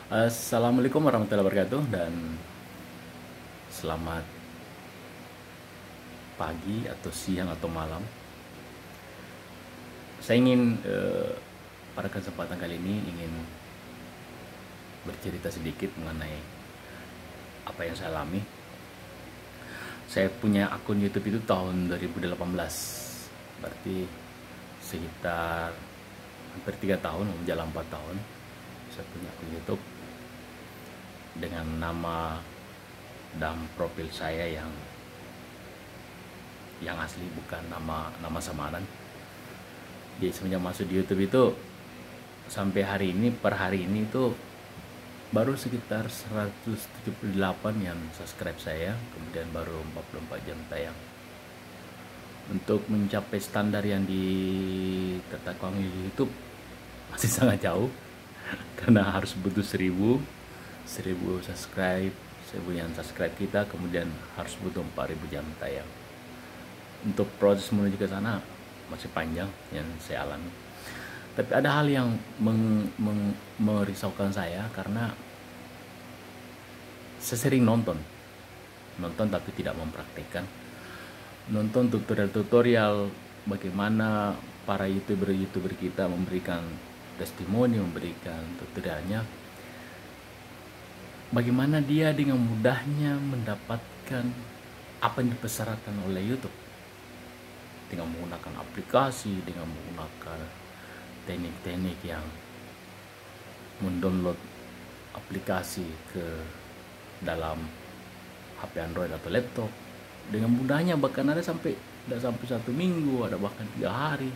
Assalamualaikum warahmatullahi wabarakatuh dan selamat pagi atau siang atau malam. Saya ingin pada kesempatan kali ini ingin bercerita sedikit mengenai apa yang saya alami. Saya punya akun YouTube itu tahun 2018, berarti sekitar hampir 3 tahun, menjelang 4 tahun. Saya punya akun YouTube dengan nama dan profil saya yang asli, bukan nama samaran. Jadi semenjak masuk di YouTube itu sampai hari ini, per hari ini itu baru sekitar 178 yang subscribe saya, kemudian baru 44 jam tayang. Untuk mencapai standar yang ditetapkan di YouTube masih sangat jauh karena harus butuh 1000 subscribe, 1000 yang subscribe kita, kemudian harus butuh 4000 jam tayang. Untuk proses menuju ke sana masih panjang yang saya alami. Tapi ada hal yang merisaukan saya karena saya sering nonton tapi tidak mempraktikkan. Nonton tutorial-tutorial bagaimana para youtuber kita memberikan testimoni, memberikan tutorialnya, bagaimana dia dengan mudahnya mendapatkan apa yang dipersyaratkan oleh YouTube dengan menggunakan aplikasi, dengan menggunakan teknik-teknik yang mendownload aplikasi ke dalam HP Android atau laptop dengan mudahnya. Bahkan ada tidak sampai 1 minggu, ada bahkan 3 hari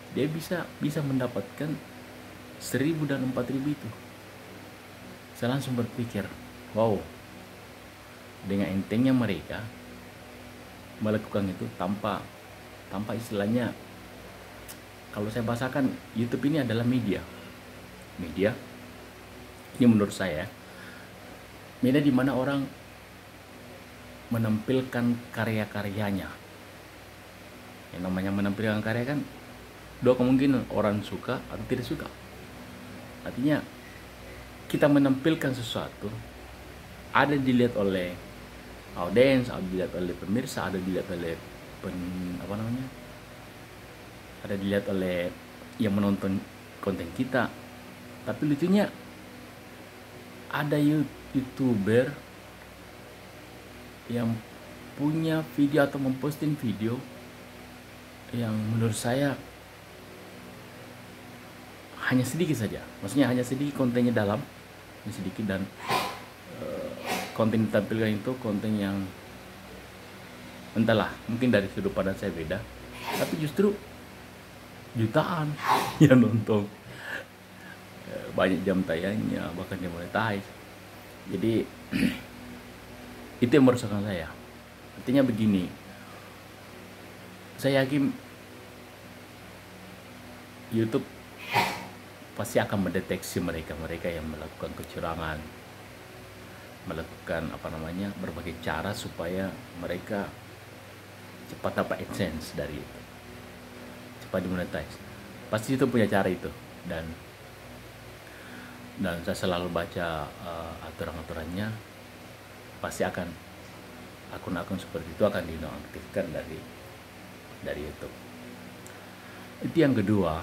dia bisa mendapatkan 1000 dan 4000 itu. Saya langsung berpikir, wow, dengan entengnya mereka melakukan itu tanpa istilahnya, kalau saya bahasakan, YouTube ini adalah media ini menurut saya media di mana orang menampilkan karya-karyanya. Yang namanya menampilkan karya kan dua kemungkinan, orang suka atau tidak suka. Artinya kita menampilkan sesuatu, ada dilihat oleh audiens, ada dilihat oleh pemirsa, ada dilihat oleh ada dilihat oleh yang menonton konten kita. Tapi lucunya ada youtuber yang punya video atau memposting video yang menurut saya hanya sedikit saja, maksudnya hanya sedikit kontennya dalam, sedikit, dan konten ditampilkan itu konten yang entahlah, mungkin dari sudut pandang saya beda, tapi justru jutaan yang nonton, banyak jam tayangnya, bahkan dimonetize. Jadi itu yang meresahkan saya. Artinya begini, saya yakin YouTube pasti akan mendeteksi mereka yang melakukan kecurangan, melakukan berbagai cara supaya mereka cepat dapat AdSense dari itu, cepat dimonetize. Pasti itu punya cara itu, dan saya selalu baca aturan-aturannya. Pasti akan akun-akun seperti itu akan dinonaktifkan dari YouTube. Itu yang kedua.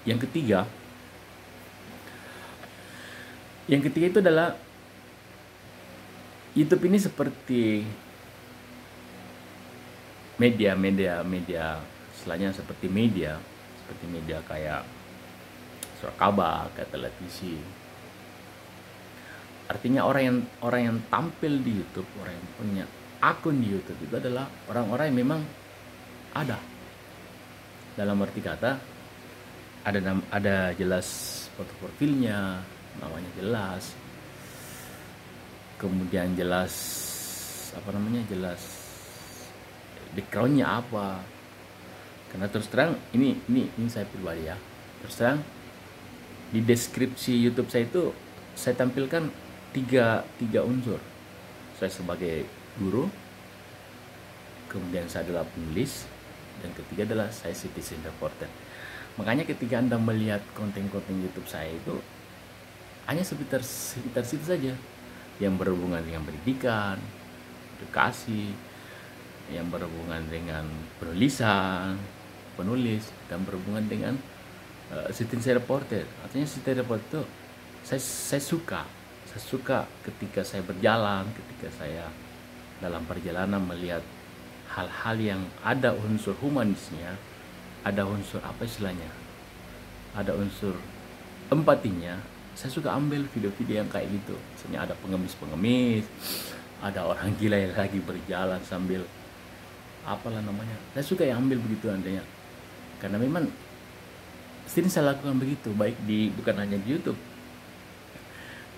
Yang ketiga itu adalah YouTube ini seperti media istilahnya seperti media kayak surat kabar, kayak televisi. Artinya orang yang tampil di YouTube, orang yang punya akun di YouTube itu adalah orang-orang yang memang ada, dalam arti kata ada jelas foto profilnya, namanya jelas, kemudian jelas jelas backgroundnya apa. Karena terus terang ini saya pribadi ya, terus terang di deskripsi YouTube saya itu saya tampilkan tiga unsur. Saya sebagai guru, kemudian saya adalah penulis, dan ketiga adalah saya citizen reporter. Makanya ketika Anda melihat konten-konten YouTube saya itu hanya sekitar sekitar situ saja, yang berhubungan dengan pendidikan, edukasi, yang berhubungan dengan penulisan, penulis, dan berhubungan dengan citizen reporter. Artinya citizen reporter itu saya suka ketika saya berjalan, ketika saya dalam perjalanan melihat hal-hal yang ada unsur humanisnya, ada unsur apa istilahnya, ada unsur empatinya. Saya suka ambil video-video yang kayak gitu. Misalnya ada pengemis-pengemis, ada orang gila yang lagi berjalan sambil apalah namanya. Saya suka yang ambil begitu andanya. Karena memang sering saya lakukan begitu, baik di bukan hanya di YouTube,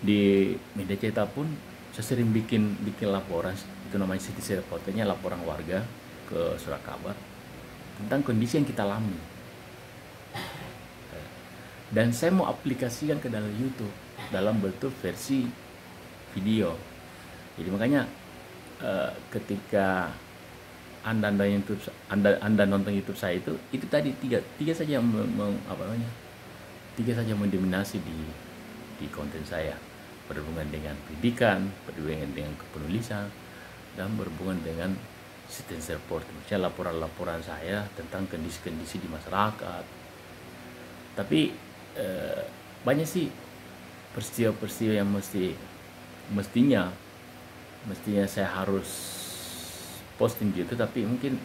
di media cetak pun saya sering bikin laporan, itu namanya citizen reporternya, laporan warga ke surat kabar tentang kondisi yang kita alami. Dan saya mau aplikasikan ke dalam YouTube dalam bentuk versi video. Jadi makanya ketika anda nonton YouTube saya itu tadi tiga saja yang tiga saja mendominasi di konten saya, berhubungan dengan pendidikan, berhubungan dengan kepenulisan, dan berhubungan dengan citizen report, misalnya laporan-laporan saya tentang kondisi-kondisi di masyarakat. Tapi banyak sih peristiwa-peristiwa yang mestinya saya harus posting di YouTube, tapi mungkin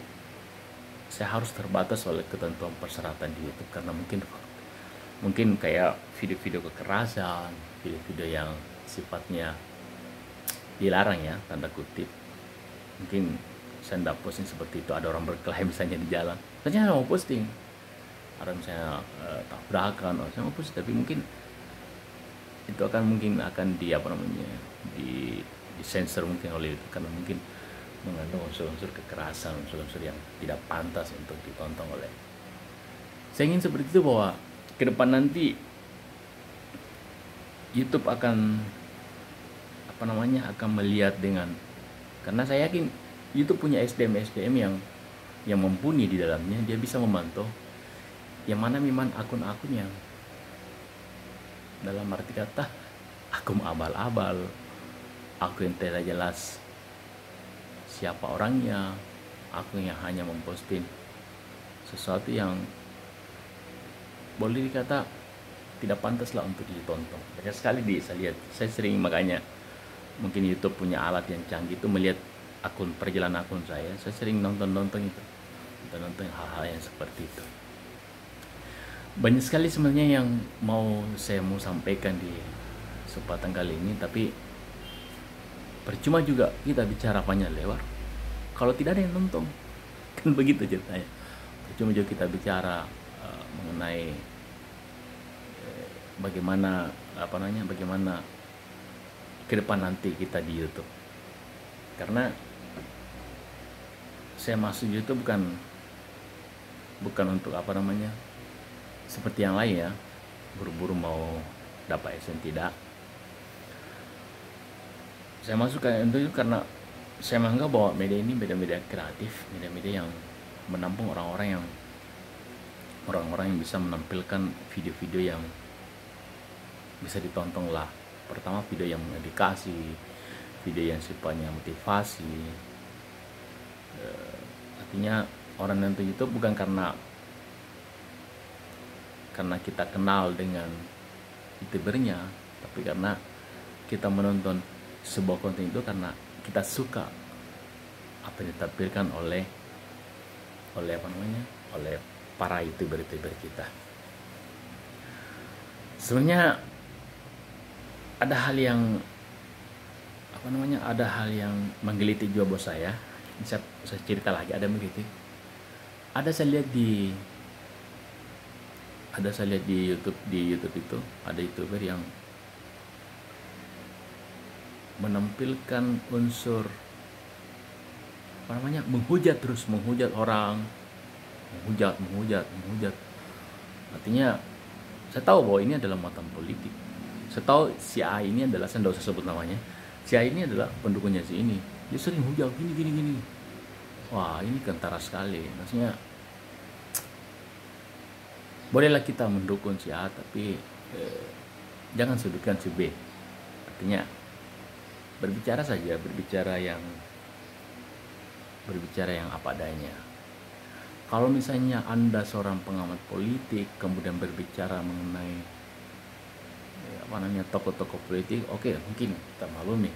saya harus terbatas oleh ketentuan persyaratan di YouTube, karena mungkin kayak video-video kekerasan, video-video yang sifatnya dilarang ya, tanda kutip. Mungkin saya tidak posting seperti itu. Ada orang berkelahi misalnya di jalan, saya mau posting. Ada misalnya tabrakan, saya mau posting, tapi mungkin itu akan di sensor mungkin oleh itu, karena mungkin mengandung unsur-unsur kekerasan, unsur-unsur yang tidak pantas untuk ditonton oleh. Saya ingin seperti itu, bahwa ke depan nanti YouTube akan akan melihat dengan, karena saya yakin YouTube punya SDM yang mumpuni di dalamnya. Dia bisa memantau yang mana memang akun-akun yang dalam arti kata akun abal-abal, akun yang tidak jelas siapa orangnya, akun yang hanya memposting sesuatu yang boleh dikata tidak pantas lah untuk ditonton. Banyak sekali saya lihat. Saya sering, makanya mungkin YouTube punya alat yang canggih itu melihat perjalanan akun saya sering nonton hal-hal yang seperti itu. Banyak sekali sebenarnya yang saya mau sampaikan di kesempatan kali ini, tapi percuma juga kita bicara banyak lewat kalau tidak ada yang nonton, kan begitu ceritanya. Percuma juga kita bicara mengenai bagaimana ke depan nanti kita di YouTube. Karena saya masuk YouTube bukan untuk seperti yang lain ya, buru-buru mau dapat AdSense, tidak. Saya masuk itu karena saya menganggap bahwa media ini media kreatif, media yang menampung orang-orang yang bisa menampilkan video-video yang bisa ditonton lah. Pertama, video yang mengedukasi, video yang sifatnya motivasi. Artinya orang nonton YouTube bukan karena kita kenal dengan youtubernya, tapi karena kita menonton sebuah konten itu karena kita suka apa yang ditampilkan oleh para youtuber kita. Sebenarnya ada hal yang menggelitik juga bos saya. Saya cerita lagi, ada begitu. Saya lihat di YouTube itu ada youtuber yang menampilkan unsur menghujat orang, menghujat. Artinya saya tahu bahwa ini adalah muatan politik. Saya tahu si A ini adalah, saya tidak usah sebut namanya, si A ini adalah pendukungnya si ini. Dia sering hujat gini. Wah, ini kentara sekali. Maksudnya bolehlah kita mendukung si A, tapi Jangan sudutkan si B. Artinya berbicara saja, berbicara yang apa adanya. Kalau misalnya Anda seorang pengamat politik kemudian berbicara mengenai tokoh-tokoh politik, oke, mungkin kita maklumi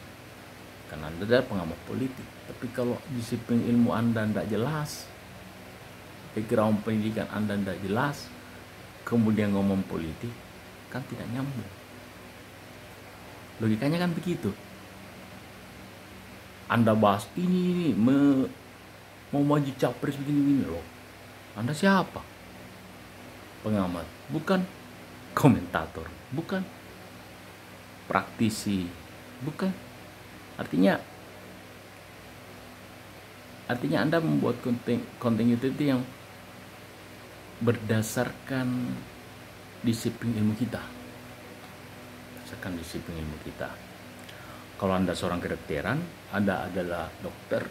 karena Anda adalah pengamat politik. Tapi kalau disiplin ilmu Anda tidak jelas, background pendidikan Anda tidak jelas, kemudian ngomong politik, kan tidak nyambung. Logikanya kan begitu. Anda bahas ini mau maju capres begini-begini loh. Anda siapa? Pengamat, bukan komentator, bukan praktisi, bukan. Artinya Anda membuat konten YouTube itu yang berdasarkan disiplin ilmu kita. Kalau Anda seorang kedokteran, Anda adalah dokter,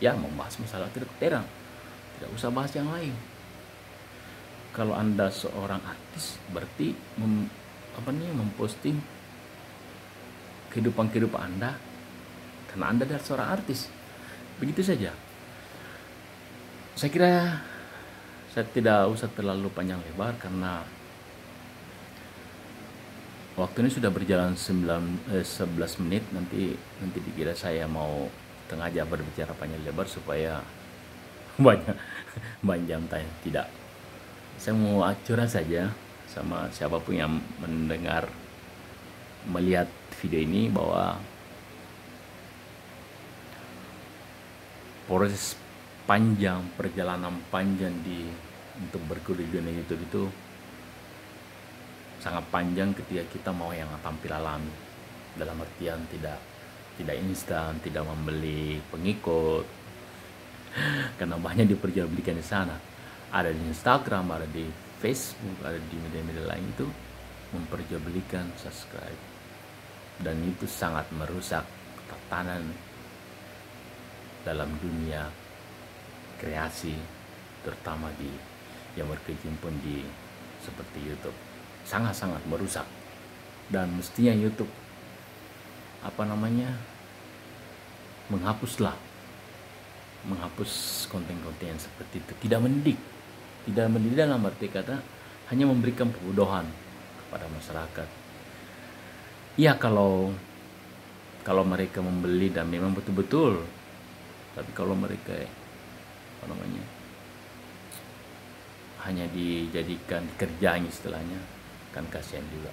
ya membahas masalah kedokteran, tidak usah bahas yang lain. Kalau Anda seorang artis, berarti memposting kehidupan Anda karena Anda adalah seorang artis. Begitu saja. Saya kira saya tidak usah terlalu panjang lebar karena waktu ini sudah berjalan 11 menit. Nanti dikira saya mau tengah jam berbicara panjang lebar supaya banyak jam tanya. Tidak. Saya mau curhat saja sama siapapun yang melihat video ini bahwa proses perjalanan panjang untuk berkuliah di dunia YouTube itu sangat panjang ketika kita mau yang tampil alami, dalam artian tidak instan, tidak membeli pengikut karena banyak diperjualbelikan di sana. Ada di Instagram, ada di Facebook, ada di media-media lain itu memperjualbelikan subscribe, dan itu sangat merusak tatanan dalam dunia kreasi, terutama yang berkecimpung di seperti YouTube. Sangat-sangat merusak, dan mestinya YouTube menghapus konten-konten yang seperti itu. Tidak mendidik dalam arti kata hanya memberikan kebodohan kepada masyarakat. Ya kalau mereka membeli dan memang betul-betul, tapi kalau mereka hanya dijadikan kerjaan istilahnya, kan kasihan juga.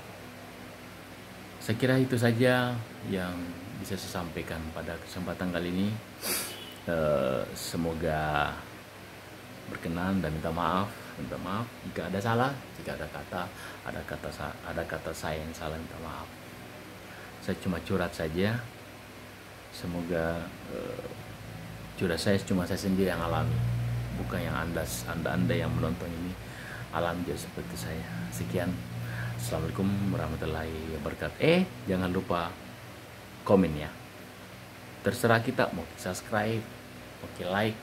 Saya kira itu saja yang bisa saya sampaikan pada kesempatan kali ini. Semoga berkenan dan minta maaf jika ada salah, jika ada kata saya yang salah, minta maaf. Saya cuma curhat saja. Semoga curhat saya cuma saya sendiri yang alami, bukan yang anda yang menonton ini alami juga seperti saya. Sekian, assalamualaikum warahmatullahi wabarakatuh. Jangan lupa komen ya. Terserah kita mau subscribe, mau like,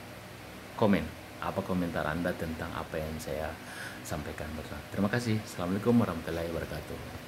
komen. Apa komentar Anda tentang apa yang saya sampaikan bersama. Terima kasih. Assalamualaikum warahmatullahi wabarakatuh.